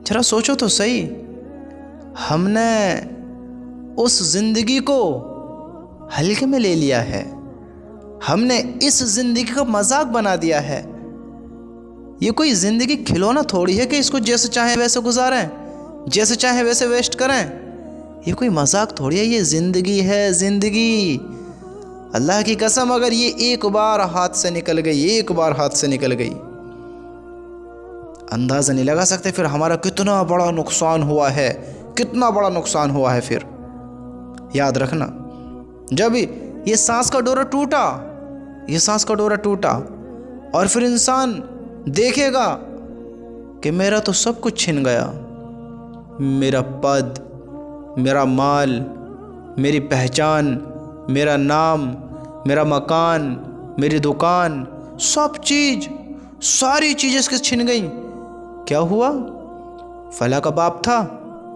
ذرا سوچو تو صحیح، ہم نے اس زندگی کو ہلکے میں لے لیا ہے، ہم نے اس زندگی کا مذاق بنا دیا ہے۔ یہ کوئی زندگی کھلونا تھوڑی ہے کہ اس کو جیسے چاہیں ویسے گزاریں، جیسے چاہیں ویسے ویسٹ کریں۔ یہ کوئی مذاق تھوڑی ہے، یہ زندگی ہے، زندگی۔ اللہ کی قسم اگر یہ ایک بار ہاتھ سے نکل گئی، ایک بار ہاتھ سے نکل گئی، اندازہ نہیں لگا سکتے پھر ہمارا کتنا بڑا نقصان ہوا ہے، کتنا بڑا نقصان ہوا ہے۔ پھر یاد رکھنا، جب یہ سانس کا ڈورا ٹوٹا، یہ سانس کا ڈورا ٹوٹا، اور پھر انسان دیکھے گا کہ میرا تو سب کچھ چھن گیا، میرا پد، میرا مال، میری پہچان، میرا نام، میرا مکان، میری دکان، سب چیز، ساری چیزیں اس کے چھن گئیں۔ کیا ہوا؟ فلاں کا باپ تھا،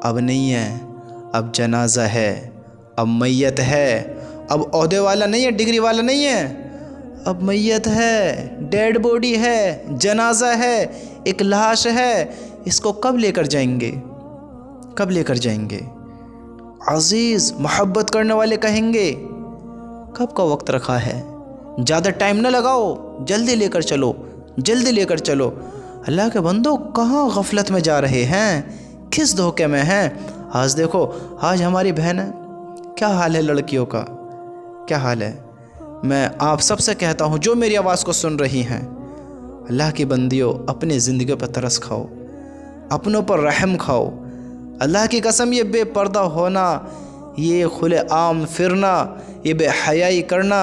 اب نہیں ہے، اب جنازہ ہے، اب میت ہے، اب عہدے والا نہیں ہے، ڈگری والا نہیں ہے، اب میت ہے، ڈیڈ باڈی ہے، جنازہ ہے، ایک لاش ہے۔ اس کو کب لے کر جائیں گے؟ کب لے کر جائیں گے؟ عزیز محبت کرنے والے کہیں گے کب کا وقت رکھا ہے، زیادہ ٹائم نہ لگاؤ، جلدی لے کر چلو، جلدی لے کر چلو۔ اللہ کے بندو کہاں غفلت میں جا رہے ہیں، کس دھوکے میں ہیں؟ آج دیکھو، آج ہماری بہنیں، کیا حال ہے لڑکیوں کا، کیا حال ہے۔ میں آپ سب سے کہتا ہوں جو میری آواز کو سن رہی ہیں، اللہ کی بندیوں، اپنی زندگی پر ترس کھاؤ، اپنوں پر رحم کھاؤ۔ اللہ کی قسم، یہ بے پردہ ہونا، یہ کھلے عام پھرنا، یہ بے حیائی کرنا،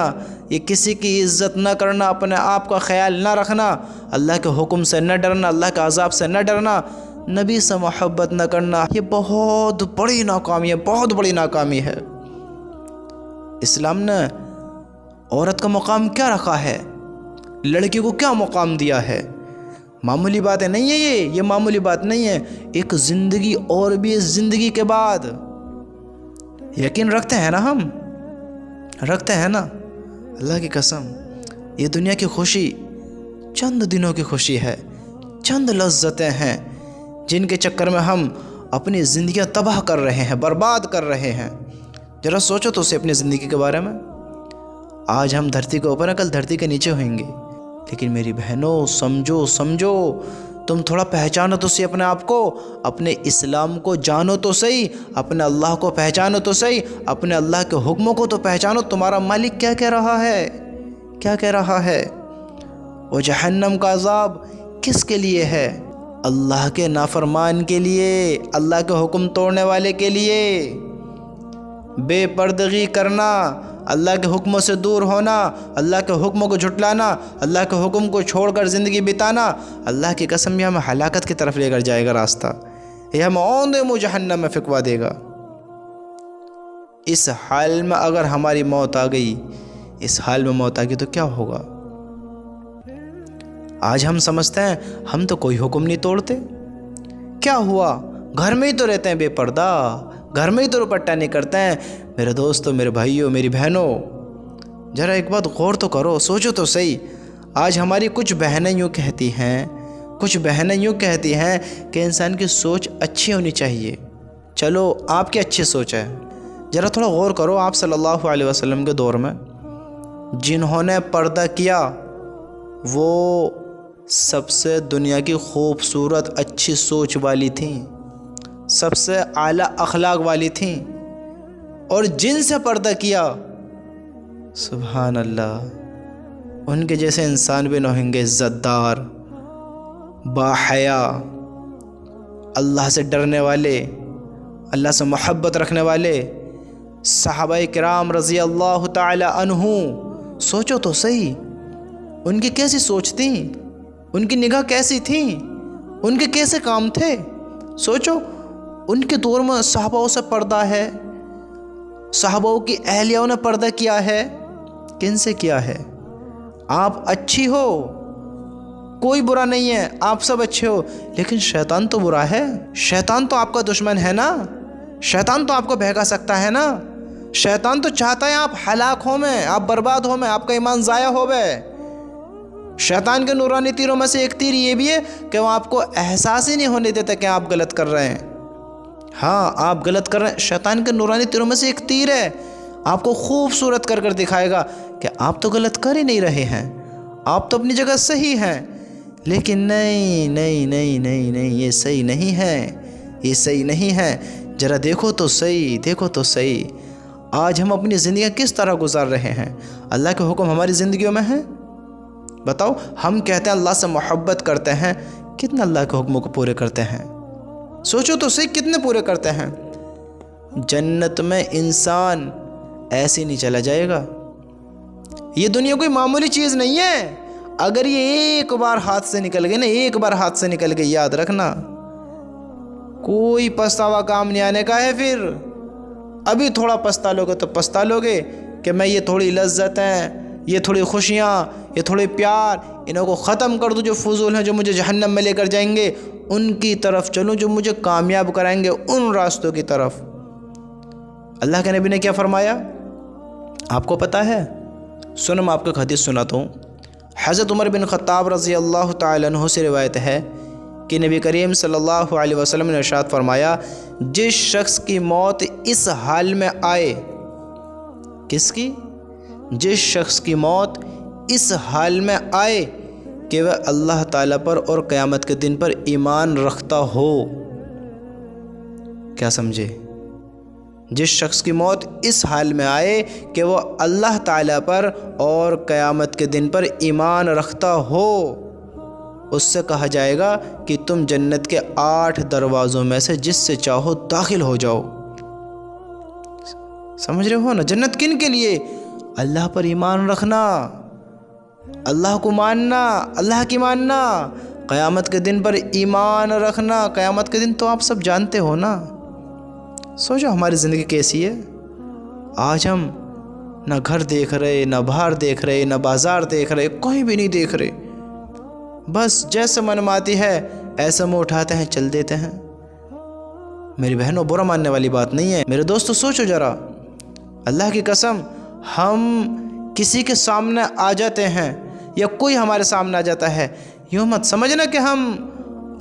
یہ کسی کی عزت نہ کرنا، اپنے آپ کا خیال نہ رکھنا، اللہ کے حکم سے نہ ڈرنا، اللہ کے عذاب سے نہ ڈرنا، نبی سے محبت نہ کرنا، یہ بہت بڑی ناکامی ہے، بہت بڑی ناکامی ہے۔ اسلام نے عورت کا مقام کیا رکھا ہے، لڑکی کو کیا مقام دیا ہے؟ معمولی باتیں نہیں ہے، یہ معمولی بات نہیں ہے۔ ایک زندگی اور بھی اس زندگی کے بعد، یقین رکھتے ہیں نا، ہم رکھتے ہیں نا؟ اللہ کی قسم، یہ دنیا کی خوشی چند دنوں کی خوشی ہے، چند لذتیں ہیں جن کے چکر میں ہم اپنی زندگیاں تباہ کر رہے ہیں، برباد کر رہے ہیں۔ ذرا سوچو تو اسے اپنی زندگی کے بارے میں۔ آج ہم دھرتی کے اوپر ہیں، کل دھرتی کے نیچے ہوئیں گے، لیکن میری بہنوں سمجھو، تم تھوڑا پہچانو تو صحیح اپنے آپ کو، اپنے اسلام کو جانو تو صحیح، اپنے اللہ کو پہچانو تو صحیح، اپنے اللہ کے حکموں کو تو پہچانو۔ تمہارا مالک کیا کہہ رہا ہے، کیا کہہ رہا ہے؟ وہ جہنم کا عذاب کس کے لیے ہے؟ اللہ کے نافرمان کے لیے، اللہ کے حکم توڑنے والے کے لیے۔ بے پردگی کرنا، اللہ کے حکموں سے دور ہونا، اللہ کے حکموں کو جھٹلانا، اللہ کے حکم کو چھوڑ کر زندگی بتانا، اللہ کی قسم یہ ہمیں ہلاکت کی طرف لے کر جائے گا راستہ، یہ ہمیں اوندے منہ جہنم میں پھینکوا دے گا۔ اس حال میں اگر ہماری موت آ گئی، اس حال میں موت آ گئی تو کیا ہوگا؟ آج ہم سمجھتے ہیں ہم تو کوئی حکم نہیں توڑتے، کیا ہوا؟ گھر میں ہی تو رہتے ہیں بے پردہ، گھر میں ہی تو دوپٹہ نہیں کرتے ہیں۔ میرے دوستوں، میرے بھائیوں، میری بہنوں، ذرا ایک بات غور تو کرو، سوچو تو صحیح۔ آج ہماری کچھ بہنیں یوں کہتی ہیں، کچھ بہنیں یوں کہتی ہیں کہ انسان کی سوچ اچھی ہونی چاہیے۔ چلو، آپ کی اچھی سوچ ہے، ذرا تھوڑا غور کرو۔ آپ صلی اللہ علیہ وسلم کے دور میں جنہوں نے پردہ کیا، وہ سب سے دنیا کی خوبصورت اچھی سوچ والی تھیں، سب سے اعلیٰ اخلاق والی تھیں، اور جن سے پردہ کیا، سبحان اللہ، ان کے جیسے انسان بھی نہ ہوں گے، عزت دار، باحیا، اللہ سے ڈرنے والے، اللہ سے محبت رکھنے والے صحابہ کرام رضی اللہ تعالی عنہ۔ سوچو تو صحیح، ان کی کیسی سوچ تھی، ان کی نگاہ کیسی تھی، ان کے کیسے کام تھے۔ سوچو، ان کے دور میں صحابہ سے پردہ ہے، صحابہ کی اہلیاؤں نے پردہ کیا ہے، کن سے کیا ہے؟ آپ اچھی ہو، کوئی برا نہیں ہے، آپ سب اچھے ہو، لیکن شیطان تو برا ہے، شیطان تو آپ کا دشمن ہے نا، شیطان تو آپ کو بہکا سکتا ہے نا، شیطان تو چاہتا ہے آپ ہلاک ہو میں، آپ برباد ہو میں، آپ کا ایمان ضائع ہو گئے۔ शैतान के नूरानी तीरों में से एक तीर ये भी है कि वो आपको एहसास ही नहीं होने देता कि आप गलत कर रहे हैं। हाँ, आप गलत कर रहे हैं। शैतान के नूरानी तीरों में से एक तीर है, आपको खूबसूरत कर कर दिखाएगा कि आप तो गलत कर ही नहीं रहे हैं, आप तो अपनी जगह सही हैं। लेकिन नहीं नहीं नहीं नहीं नहीं, ये सही नहीं है, ये सही नहीं है। ज़रा देखो तो सही, देखो तो सही, आज हम अपनी ज़िंदगी किस तरह गुजार रहे हैं। अल्लाह के हुक्म हमारी ज़िंदगियों में हैं? बताओ, हम कहते हैं अल्लाह से मोहब्बत करते हैं, कितना अल्लाह के हुक्मों को पूरे करते हैं? सोचो तो सही, कितने पूरे करते हैं? जन्नत में इंसान ऐसे नहीं चला जाएगा। ये दुनिया कोई मामूली चीज़ नहीं है। अगर ये एक बार हाथ से निकल गई ना, एक बार हाथ से निकल गई, याद रखना कोई पछतावा काम नहीं आने का है। फिर अभी थोड़ा पछता लोगे तो पछता लोगे कि मैं ये थोड़ी लज्जतें, ये थोड़ी खुशियाँ, ये थोड़े प्यार, इन्हों को ख़त्म कर दूँ जो फजूल हैं, जो मुझे जहन्नम में लेकर जाएंगे, उनकी तरफ चलूँ जो मुझे कामयाब कराएंगे, उन रास्तों की तरफ। अल्लाह के नबी ने क्या फरमाया आपको पता है? सुनो, मैं आपको एक हदीस सुनाता हूँ। हज़रत उमर बिन ख़त्ताब रज़ी अल्लाह तआला अन्हु से रिवायत है कि नबी करीम सल्लल्लाहु अलैहि वसल्लम ने इरशाद फरमाया, जिस शख्स की मौत इस हाल में आए, किसकी? जिस शख्स की मौत इस हाल में आए कि वह अल्लाह ताला पर और क़यामत के दिन पर ईमान रखता हो। क्या समझे? जिस शख्स की मौत इस हाल में आए कि वो अल्लाह ताला पर और क़यामत के दिन पर ईमान रखता हो, उससे कहा जाएगा कि तुम जन्नत के 8 दरवाज़ों में से जिससे चाहो दाखिल हो जाओ। समझ रहे हो ना? जन्नत किन के लिए? अल्लाह पर ईमान रखना, अल्लाह को मानना, अल्लाह की मानना, क़यामत के दिन पर ईमान रखना। क़यामत के दिन तो आप सब जानते हो ना। सोचो हमारी ज़िंदगी कैसी है। आज हम ना घर देख रहे, ना बाहर देख रहे, ना बाज़ार देख रहे, कहीं भी नहीं देख रहे। बस जैसे मन में आती है ऐसे मुँह उठाते हैं, चल देते हैं। मेरी बहनों, बुरा मानने वाली बात नहीं है। मेरे दोस्तों, सोचो ज़रा, अल्लाह की कसम, हम किसी के सामने आ जाते हैं या कोई हमारे सामने आ जाता है, यूँ मत समझना कि हम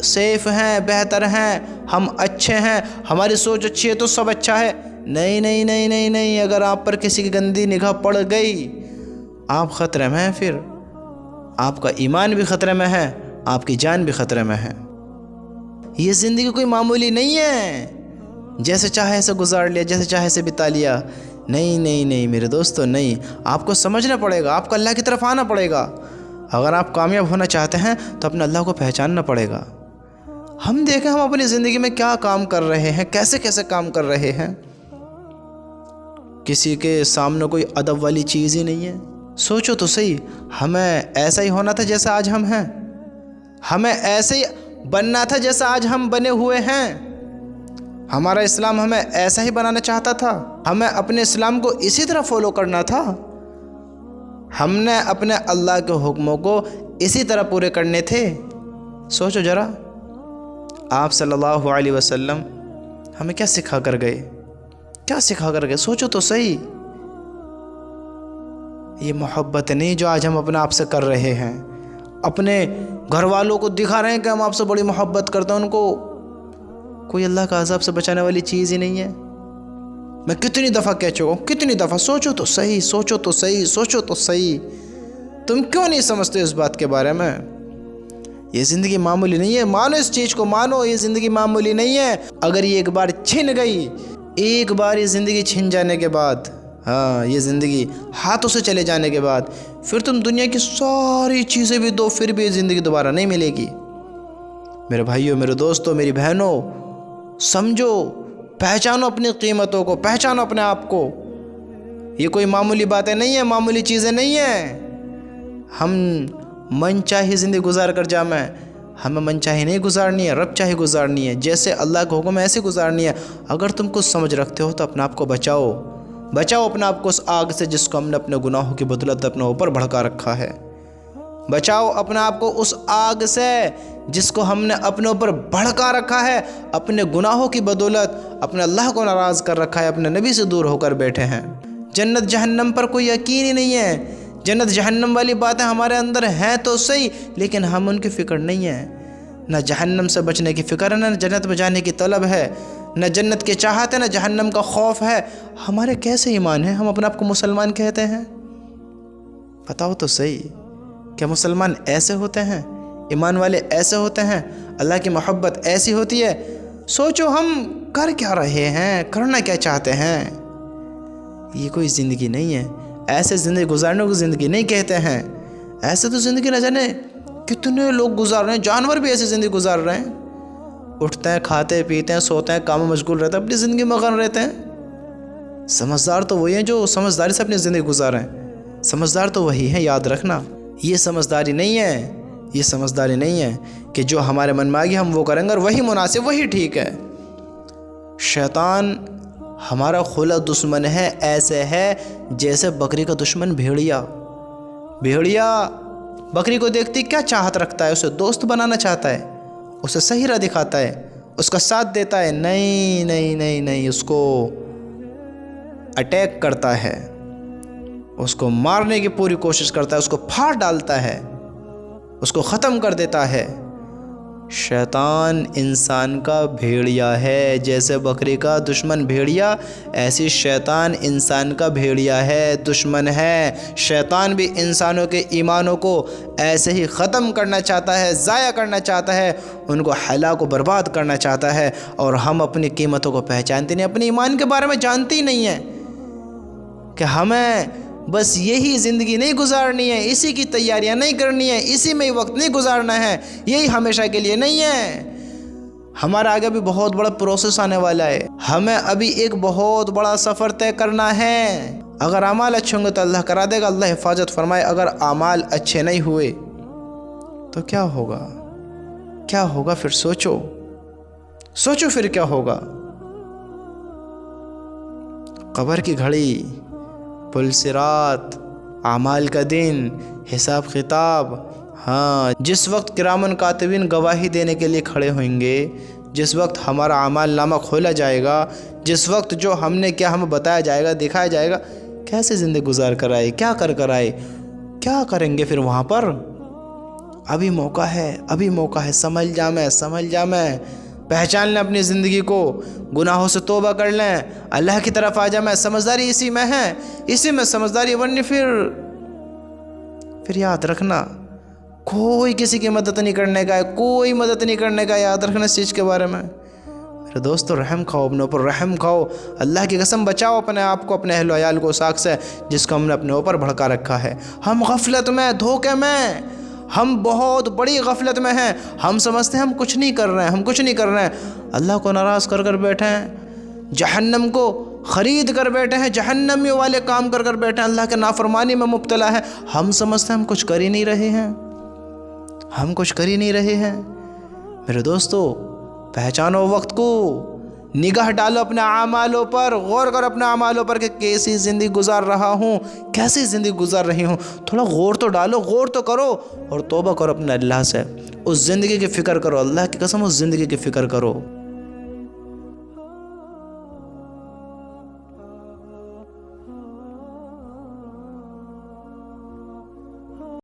सेफ़ हैं, बेहतर हैं, हम अच्छे हैं, हमारी सोच अच्छी है तो सब अच्छा है। नहीं नहीं नहीं नहीं नहीं, अगर आप पर किसी की गंदी निगाह पड़ गई, आप ख़तरे में हैं। फिर आपका ईमान भी ख़तरे में है, आपकी जान भी ख़तरे में है। ये ज़िंदगी कोई मामूली नहीं है, जैसे चाहे ऐसे गुजार लिया, जैसे चाहे ऐसे बिता लिया। नहीं नहीं नहीं मेरे दोस्तों, नहीं, आपको समझना पड़ेगा, आपको अल्लाह की तरफ आना पड़ेगा। अगर आप कामयाब होना चाहते हैं तो अपने अल्लाह को पहचानना पड़ेगा। हम देखें हम अपनी ज़िंदगी में क्या काम कर रहे हैं, कैसे कैसे काम कर रहे हैं। किसी के सामने कोई अदब वाली चीज़ ही नहीं है। सोचो तो सही, हमें ऐसा ही होना था जैसा आज हम हैं, हमें ऐसे ही बनना था जैसा आज हम बने हुए हैं। हमारा इस्लाम हमें ऐसा ही बनाना चाहता था, हमें अपने इस्लाम को इसी तरह फॉलो करना था, हमने अपने अल्लाह के हुक्मों को इसी तरह पूरे करने थे। सोचो ज़रा, आप सल्लल्लाहु अलैहि वसल्लम हमें क्या सिखा कर गए, क्या सिखा कर गए? सोचो तो सही। ये मोहब्बत नहीं जो आज हम अपने आप से कर रहे हैं, अपने घर वालों को दिखा रहे हैं कि हम आपसे बड़ी मोहब्बत करते हैं, उनको कोई अल्लाह का अज़ाब से बचाने वाली चीज़ ही नहीं है। मैं कितनी दफ़ा कह चुका हूँ, कितनी दफ़ा। सोचो तो सही, सोचो तो सही, सोचो तो सही। तुम क्यों नहीं समझते इस बात के बारे में? ये ज़िंदगी मामूली नहीं है, मानो इस चीज़ को, मानो ये ज़िंदगी मामूली नहीं है। अगर ये एक बार छिन गई, एक बार ये ज़िंदगी छिन जाने के बाद, हाँ, ये ज़िंदगी हाथों से चले जाने के बाद, फिर तुम दुनिया की सारी चीज़ें भी दो, फिर भी ये ज़िंदगी दोबारा नहीं मिलेगी। मेरे भाइयों, मेरे दोस्तों, मेरी बहनों, समझो, पहचानो अपनी कीमतों को, पहचानो अपने आप को। ये कोई मामूली बातें नहीं है, मामूली चीज़ें नहीं हैं। हम मन चाहे ज़िंदगी गुजार कर जाए, हमें मन चाहे नहीं गुजारनी है, रब चाहे गुजारनी है। जैसे अल्लाह का हुक्म है ऐसे गुजारनी है। अगर तुम कुछ समझ रखते हो तो अपने आप को बचाओ, बचाओ अपने आप को उस आग से जिसको हमने अपने गुनाहों की बदौलत अपने ऊपर भड़का रखा है। बचाओ अपने आप को उस आग से जिसको हमने अपने ऊपर भड़का रखा है, अपने गुनाहों की बदौलत अपने अल्लाह को नाराज़ कर रखा है, अपने नबी से दूर होकर बैठे हैं। जन्नत जहन्नम पर कोई यकीन ही नहीं है। जन्नत जहन्नम वाली बातें हमारे अंदर हैं तो सही, लेकिन हम उनकी फ़िक्र नहीं है। न जहन्नम से बचने की फ़िक्र है, न जन्नत में जाने की तलब है, न जन्नत के चाहत है, न जहन्नम का खौफ है। हमारे कैसे ईमान है? हम अपने आप को मुसलमान कहते हैं। बताओ तो सही, क्या मुसलमान ऐसे होते हैं? ईमान वाले ऐसे होते हैं? अल्लाह की मोहब्बत ऐसी होती है? सोचो हम कर क्या रहे हैं, करना क्या चाहते हैं। ये कोई ज़िंदगी नहीं है। ऐसे ज़िंदगी गुजारने को ज़िंदगी नहीं कहते हैं। ऐसे तो ज़िंदगी न जाने कितने लोग गुजार रहे हैं, जानवर भी ऐसी ज़िंदगी गुजार रहे हैं। उठते हैं, खाते पीते हैं, सोते हैं, काम में मशगूल रहते हैं, अपनी ज़िंदगी में मगन रहते हैं। समझदार तो वही हैं जो समझदारी से अपनी ज़िंदगी गुजार रहे हैं। समझदार तो वही है, याद रखना। ये समझदारी नहीं है, ये समझदारी नहीं है कि जो हमारे मन में आ गया हम वो करेंगे और वही मुनासिब, वही ठीक है। शैतान हमारा खुला दुश्मन है। ऐसे है जैसे बकरी का दुश्मन भेड़िया। भेड़िया बकरी को देखती क्या चाहत रखता है? उसे दोस्त बनाना चाहता है, उसे सही राह दिखाता है, उसका साथ देता है। नहीं नहीं नहीं नहीं, उसको अटैक करता है, उसको मारने की पूरी कोशिश करता है, उसको फाड़ डालता है, उसको ख़त्म कर देता है। शैतान इंसान का भेड़िया है। जैसे बकरी का दुश्मन भेड़िया, ऐसी शैतान इंसान का भेड़िया है, दुश्मन है। शैतान भी इंसानों के ईमानों को ऐसे ही ख़त्म करना चाहता है, ज़ाया करना चाहता है, उनको हलाक को बर्बाद करना चाहता है। और हम अपनी कीमतों को पहचानते नहीं, अपने ईमान के बारे में जानते ही नहीं हैं कि हमें बस यही ज़िंदगी नहीं गुजारनी है, इसी की तैयारियां नहीं करनी है, इसी में ही वक्त नहीं गुजारना है, यही हमेशा के लिए नहीं है। हमारा आगे भी बहुत बड़ा प्रोसेस आने वाला है। हमें अभी एक बहुत बड़ा सफ़र तय करना है। अगर अमाल अच्छे होंगे तो अल्लाह करा देगा, अल्लाह हिफाजत फरमाए। अगर अमाल अच्छे नहीं हुए तो क्या होगा? क्या होगा फिर? सोचो, सोचो फिर क्या होगा। कब्र की घड़ी, पुलसिरात, आमाल का दिन, हिसाब किताब। हाँ, जिस वक्त किरामन कातिबीन गवाही देने के लिए खड़े होंगे, जिस वक्त हमारा आमाल नामा खोला जाएगा, जिस वक्त जो हमने क्या हमें बताया जाएगा, दिखाया जाएगा, कैसे ज़िंदगी गुजार कर आए, क्या कर आए, क्या करेंगे फिर वहाँ पर? अभी मौका है, अभी मौका है। समझ जा मैं पहचान लें अपनी ज़िंदगी को, गुनाहों से तौबा कर लें, अल्लाह की तरफ आ जाए। समझदारी इसी में है, इसी में समझदारी। वरना फिर याद रखना, कोई किसी की मदद नहीं करने का है, कोई मदद नहीं करने का। याद रखना इस चीज़ के बारे में। मेरे दोस्तों, रहम खाओ, अपने ऊपर रहम खाओ। अल्लाह की कसम, बचाओ अपने आप को, अपने अहल वयाल को साख से जिसको हमने अपने ऊपर भड़का रखा है। हम गफलत में, धोखे में, हम बहुत बड़ी गफलत में हैं। हम समझते हैं हम कुछ नहीं कर रहे हैं, हम कुछ नहीं कर रहे हैं। अल्लाह को नाराज़ कर बैठे हैं, जहन्नम को ख़रीद कर बैठे हैं, जहन्नमियों वाले काम कर बैठे हैं, अल्लाह के नाफरमानी में मुब्तला है। हम समझते हैं हम कुछ कर ही नहीं रहे हैं, हम कुछ कर ही नहीं रहे हैं। मेरे दोस्तों, पहचानो वक्त को, निगाह डालो अपने आमालों पर, गौर करो अपने आमालों पर कि कैसी ज़िंदगी गुजार रहा हूँ, कैसी ज़िंदगी गुजार रही हूँ। थोड़ा गौर तो डालो, गौर तो करो और तौबा करो अपने अल्लाह से। उस ज़िंदगी की फ़िक्र करो, अल्लाह की कसम उस ज़िंदगी की फ़िक्र करो।